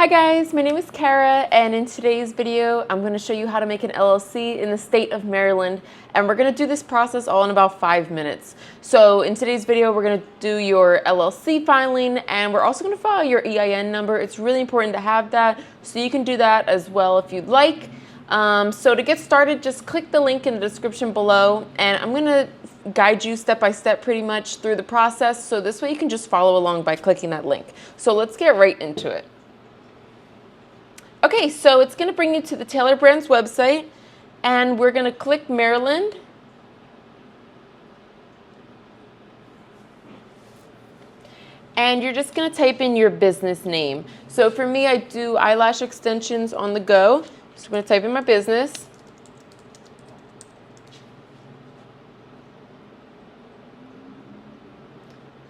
Hi guys, my name is Kara, and in today's video I'm going to show you how to make an LLC in the state of Maryland, and we're going to do this process all in about 5 minutes. So in today's video we're going to do your LLC filing, and we're also going to file your EIN number. It's really important to have that, so you can do that as well if you'd like. So to get started, just click the link in the description below, and I'm going to guide you step by step pretty much through the process, so this way you can just follow along by clicking that link. So let's get right into it. Okay, so it's going to bring you to the Taylor Brands website, and we're going to click Maryland. And you're just going to type in your business name. So for me, I do eyelash extensions on the go. So I'm going to type in my business.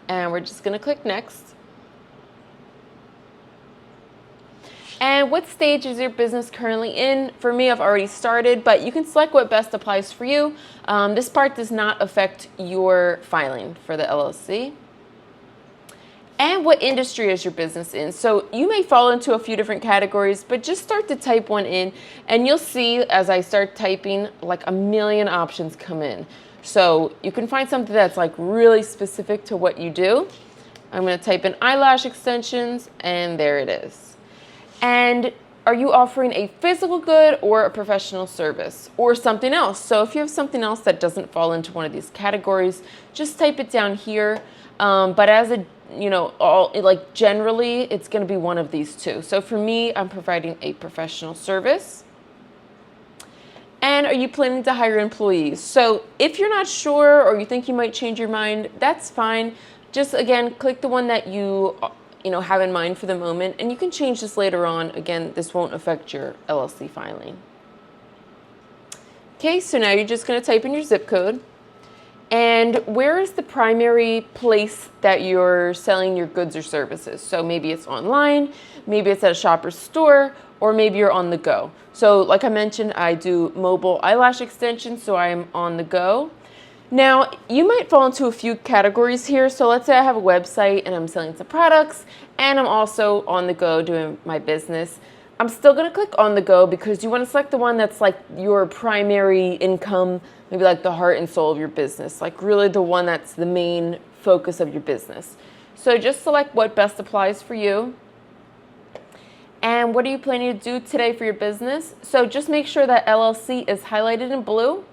And we're just going to click next. And what stage is your business currently in? For me, I've already started, but you can select what best applies for you. This part does not affect your filing for the LLC. And what industry is your business in? So you may fall into a few different categories, but just start to type one in, and you'll see as I start typing, like a million options come in. So you can find something that's like really specific to what you do. I'm going to type in eyelash extensions, and there it is. And are you offering a physical good or a professional service or something else? So if you have something else that doesn't fall into one of these categories, just type it down here. But as a, generally, it's going to be one of these two. So for me, I'm providing a professional service. And are you planning to hire employees? So if you're not sure or you think you might change your mind, that's fine. Just again, click the one that you have in mind for the moment, and you can change this later on. Again, this won't affect your LLC filing. Okay, so now you're just going to type in your zip code, and where is the primary place that you're selling your goods or services? So maybe it's online, maybe it's at a shopper's store, or maybe you're on the go. So like I mentioned, I do mobile eyelash extensions, so I'm on the go. Now, you might fall into a few categories here. So let's say I have a website and I'm selling some products, and I'm also on the go doing my business. I'm still going to click on the go because you want to select the one that's like your primary income, maybe like the heart and soul of your business, like really the one that's the main focus of your business. So just select what best applies for you. And what are you planning to do today for your business? So just make sure that LLC is highlighted in blue.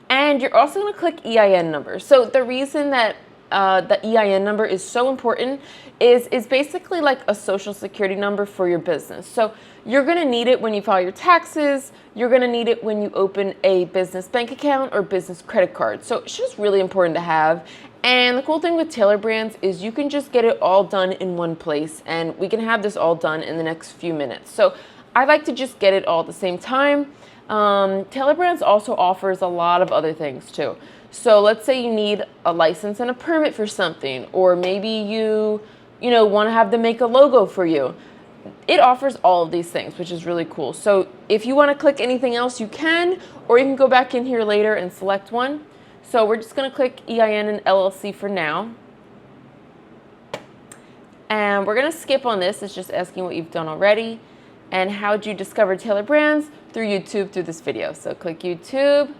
And you're also going to click EIN number. So the reason that the EIN number is so important is basically like a social security number for your business. So you're going to need it when you file your taxes. You're going to need it when you open a business bank account or business credit card. So it's just really important to have. And the cool thing with Taylor Brands is you can just get it all done in one place, and we can have this all done in the next few minutes. So I like to just get it all at the same time. Taylor Brands also offers a lot of other things too. So let's say you need a license and a permit for something, or maybe you want to have them make a logo for you. It offers all of these things, which is really cool. So if you want to click anything else, you can, or you can go back in here later and select one. So we're just going to click EIN and LLC for now. And we're going to skip on this. It's just asking what you've done already. And how did you discover Taylor Brands? Through YouTube, through this video. So click YouTube.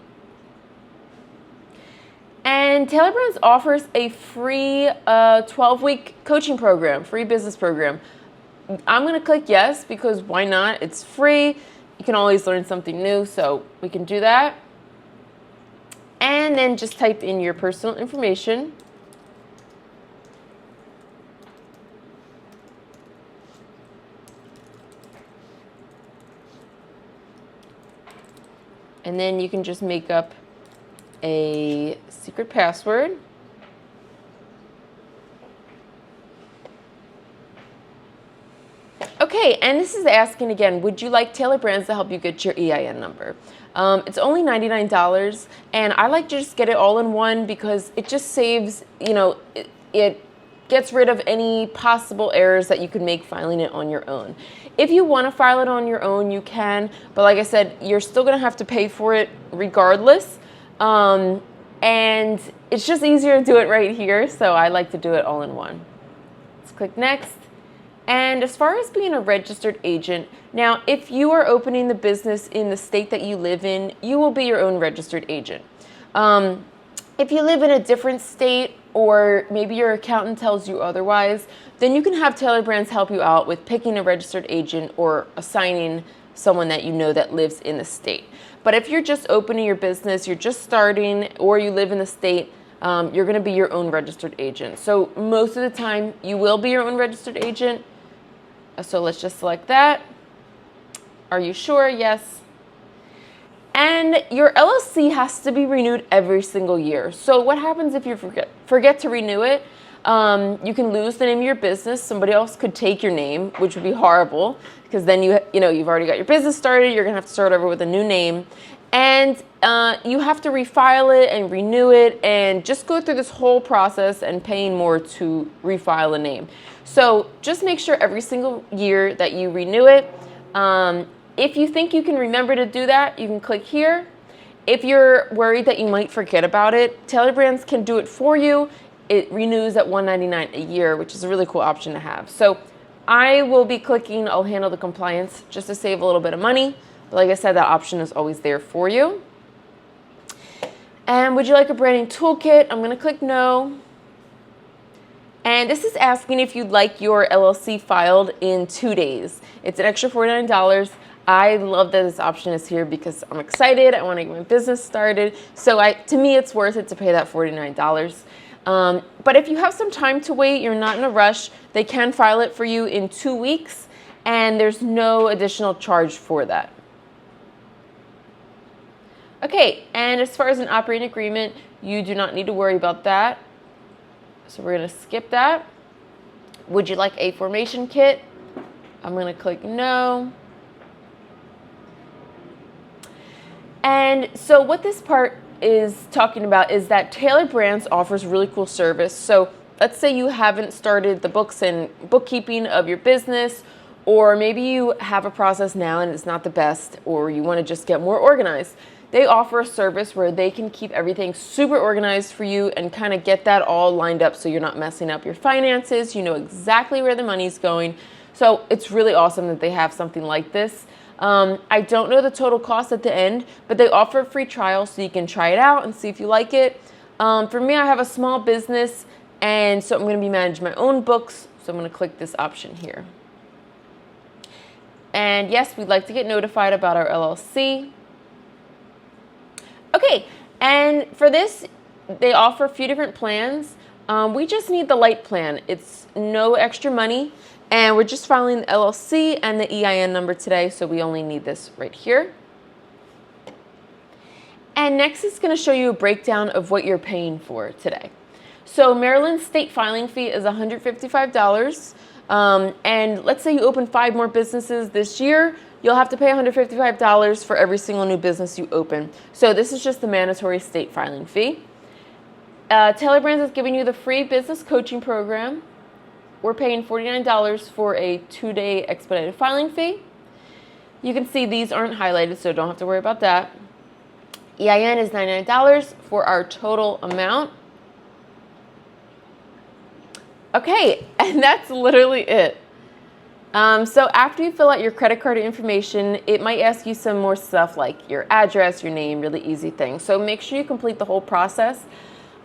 And Taylor Brands offers a free 12-week coaching program, free business program. I'm going to click yes because why not? It's free. You can always learn something new, so we can do that. And then just type in your personal information. And then you can just make up a secret password. Okay, and this is asking again, would you like Taylor Brands to help you get your EIN number? It's only $99, and I like to just get it all in one because it just saves, it gets rid of any possible errors that you could make filing it on your own. If you want to file it on your own, you can, but like I said, you're still going to have to pay for it regardless. And it's just easier to do it right here, so I like to do it all in one. Let's click next. And as far as being a registered agent, now if you are opening the business in the state that you live in, you will be your own registered agent. If you live in a different state, or maybe your accountant tells you otherwise, then you can have Taylor Brands help you out with picking a registered agent or assigning someone that you know that lives in the state. But if you're just opening your business, you're just starting, or you live in the state, you're going to be your own registered agent. So most of the time, you will be your own registered agent. So let's just select that. Are you sure? Yes. And your LLC has to be renewed every single year. So what happens if you forget to renew it? You can lose the name of your business. Somebody else could take your name, which would be horrible, because then you've already got your business started. You're gonna have to start over with a new name, and you have to refile it and renew it, and just go through this whole process and paying more to refile a name. So just make sure every single year that you renew it. If you think you can remember to do that, you can click here. If you're worried that you might forget about it, Taylor Brands can do it for you. It renews at $199 a year, which is a really cool option to have. So I will be clicking I'll handle the compliance just to save a little bit of money. But like I said, that option is always there for you. And would you like a branding toolkit? I'm going to click no. And this is asking if you'd like your LLC filed in 2 days. It's an extra $49. I love that this option is here because I'm excited. I want to get my business started. So to me, it's worth it to pay that $49. But if you have some time to wait, you're not in a rush, they can file it for you in 2 weeks, and there's no additional charge for that. Okay, and as far as an operating agreement, you do not need to worry about that. So we're going to skip that. Would you like a formation kit? I'm going to click no. And so what this part is talking about is that Taylor Brands offers really cool service. So let's say you haven't started the books and bookkeeping of your business, or maybe you have a process now and it's not the best, or you want to just get more organized. They offer a service where they can keep everything super organized for you and kind of get that all lined up so you're not messing up your finances. You know exactly where the money's going. So it's really awesome that they have something like this. I don't know the total cost at the end, but they offer a free trial so you can try it out and see if you like it. For me, I have a small business, and so I'm going to be managing my own books. So I'm going to click this option here. And yes, we'd like to get notified about our LLC. Okay, and for this, they offer a few different plans. We just need the light plan. It's no extra money. And we're just filing the LLC and the EIN number today, so we only need this right here. And next it's going to show you a breakdown of what you're paying for today. So Maryland's state filing fee is $155. And let's say you open 5 more businesses this year, you'll have to pay $155 for every single new business you open. So this is just the mandatory state filing fee. Taylor Brands is giving you the free business coaching program. We're paying $49 for a 2-day expedited filing fee. You can see these aren't highlighted, so don't have to worry about that. EIN is $99 for our total amount. Okay, and that's literally it. So after you fill out your credit card information, it might ask you some more stuff like your address, your name, really easy things. So make sure you complete the whole process.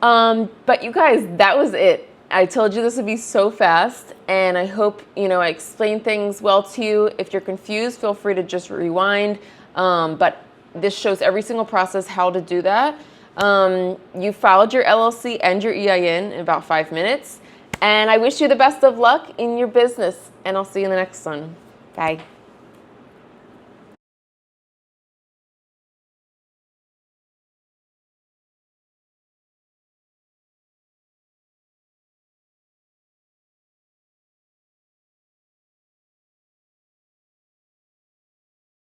But you guys, that was it. I told you this would be so fast, and I hope I explained things well to you. If you're confused, feel free to just rewind. But this shows every single process how to do that. You filed your LLC and your EIN in about 5 minutes. And I wish you the best of luck in your business, and I'll see you in the next one. Bye.